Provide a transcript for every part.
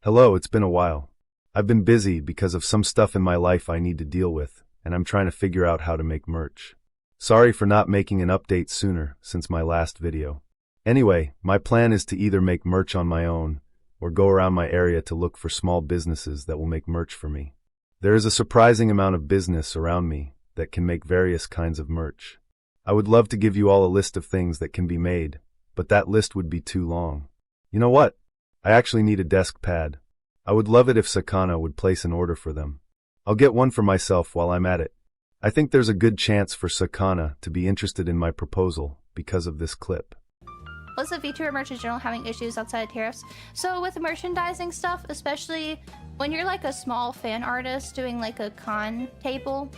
Hello, it's been a while. I've been busy because of some stuff in my life I need to deal with, and I'm trying to figure out how to make merch. Sorry for not making an update sooner since my last video. Anyway, my plan is to either make merch on my own or go around my area to look for small businesses that will make merch for me. There is a surprising amount of business around me that can make various kinds of merch. I would love to give you all a list of things that can be made, but that list would be too long. You know what? I actually need a desk pad. I would love it if Sakana would place an order for them. I'll get one for myself while I'm at it. I think there's a good chance for Sakana to be interested in my proposal because of this clip. What's the vtuber merch in general having issues outside of tariffs? So with merchandising stuff, especially when you're like a small fan artist doing like a con table,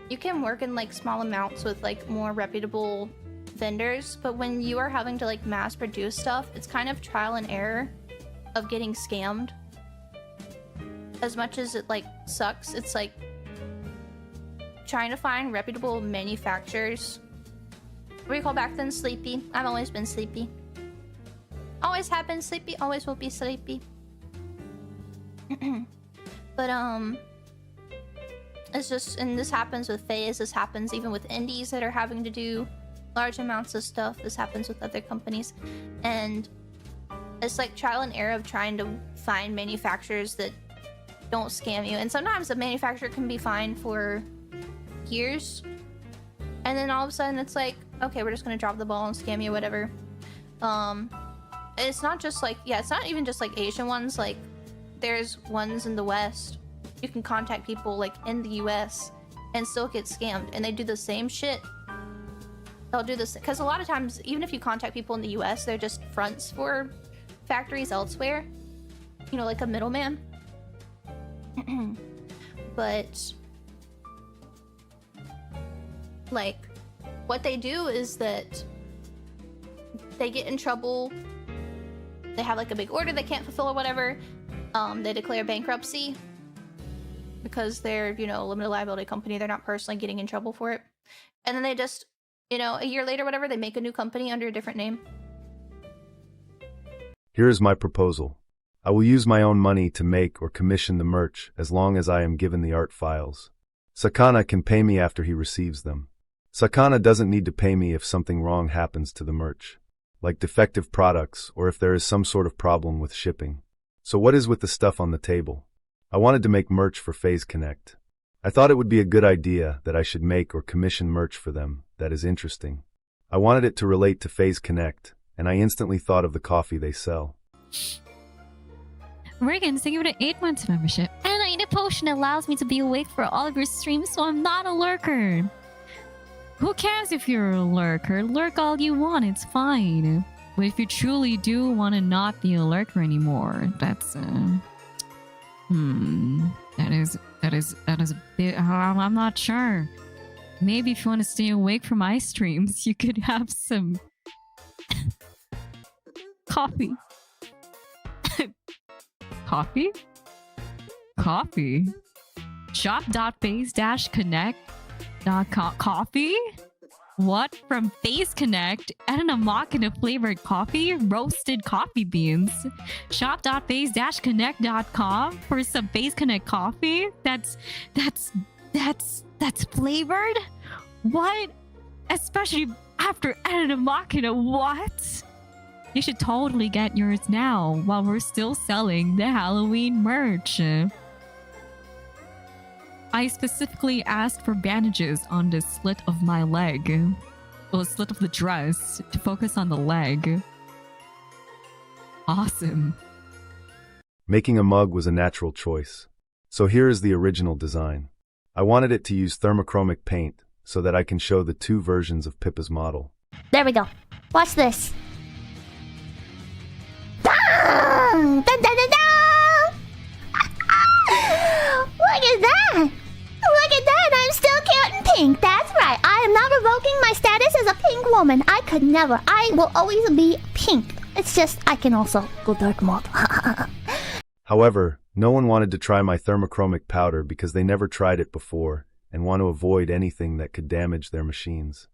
you can work in like small amounts with like more reputable vendors, but when you are having to like mass produce stuff, it's kind of trial and error of getting scammed. As much as it like sucks, it's like trying to find reputable manufacturers. What do we call back then? Sleepy. I've always been sleepy. Always have been sleepy, always will be sleepy. But it's just, and this happens with Phase, this happens even with indies that are having to do large amounts of stuff. This happens with other companies, and it's like trial and error of trying to find manufacturers that don't scam you. And sometimes the manufacturer can be fine for years, and then all of a sudden it's like, okay, we're just gonna drop the ball and scam you, whatever. It's not just like, yeah, it's not even just like Asian ones. Like there's ones in the West. You can contact people like in the US and still get scammed, and they do the same shit. They'll do this because a lot of times, even if you contact people in the US, they're just fronts for factories elsewhere. You know, like a middleman. But like what they do is that they get in trouble. They have like a big order they can't fulfill or whatever. They declare bankruptcy because they're, you know, a limited liability company. They're not personally getting in trouble for it. And then they just, you know, a year later, whatever, they make a new company under a different name. Here is my proposal. I will use my own money to make or commission the merch as long as I am given the art files. Sakana can pay me after he receives them. Sakana doesn't need to pay me if something wrong happens to the merch, like defective products or if there is some sort of problem with shipping. So what is with the stuff on the table? I wanted to make merch for phaseconnect. I thought it would be a good idea that I should make or commission merch for them that is interesting. I wanted it to relate to phaseconnect, and I instantly thought of the coffee they sell. Reagan, thank you for the 8 months membership. And I need a potion that allows me to be awake for all of your streams, so I'm not a lurker. Who cares if you're a lurker? Lurk all you want, it's fine. But if you truly do want to not be a lurker anymore, that's that is a bit. I'm not sure. Maybe if you want to stay awake for my streams, you could have some coffee. Coffee? Coffee? Shop.phase-connect.com. Coffee? What? From phaseconnect? And a machina flavored coffee? Roasted coffee beans? Shop.phase-connect.com for some phaseconnect coffee? That's flavored? What? Especially after Anna Machina, what? You should totally get yours now while we're still selling the Halloween merch. I specifically asked for bandages on the slit of my leg. Well, slit of the dress to focus on the leg. Awesome. Making a mug was a natural choice. So here is the original design. I wanted it to use thermochromic paint so that I can show the two versions of Pippa's model. There we go. Watch this. Dun, dun, dun, dun, dun. Look at that! Look at that! I'm still cute and pink. That's right. I am not revoking my status as a pink woman. I could never. I will always be pink. It's just I can also go dark mode. However, no one wanted to try my thermochromic powder because they never tried it before and want to avoid anything that could damage their machines.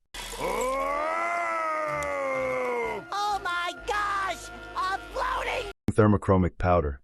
Oh my gosh! I'm floating! Thermochromic powder.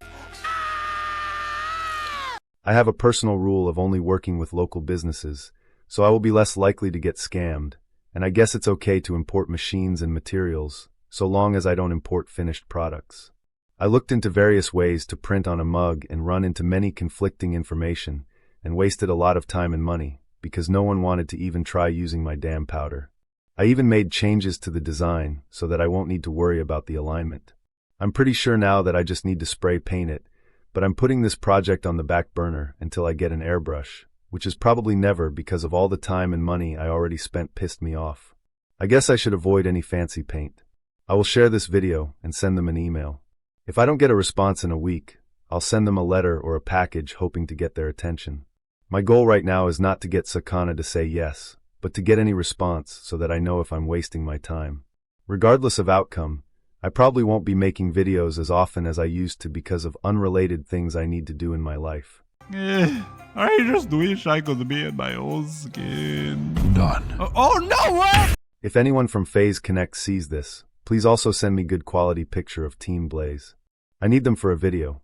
I have a personal rule of only working with local businesses, so I will be less likely to get scammed, and I guess it's okay to import machines and materials, so long as I don't import finished products. I looked into various ways to print on a mug and run into many conflicting information, and wasted a lot of time and money, because no one wanted to even try using my damn powder. I even made changes to the design so that I won't need to worry about the alignment. I'm pretty sure now that I just need to spray paint it, but I'm putting this project on the back burner until I get an airbrush, which is probably never because of all the time and money I already spent pissed me off. I guess I should avoid any fancy paint. I will share this video and send them an email. If I don't get a response in a week, I'll send them a letter or a package hoping to get their attention. My goal right now is not to get Sakana to say yes, but to get any response so that I know if I'm wasting my time. Regardless of outcome, I probably won't be making videos as often as I used to because of unrelated things I need to do in my life. I just wish I could be in my own skin. Done. Oh no, what? If anyone from phaseconnect sees this, please also send me good quality picture of Team Blaze. I need them for a video.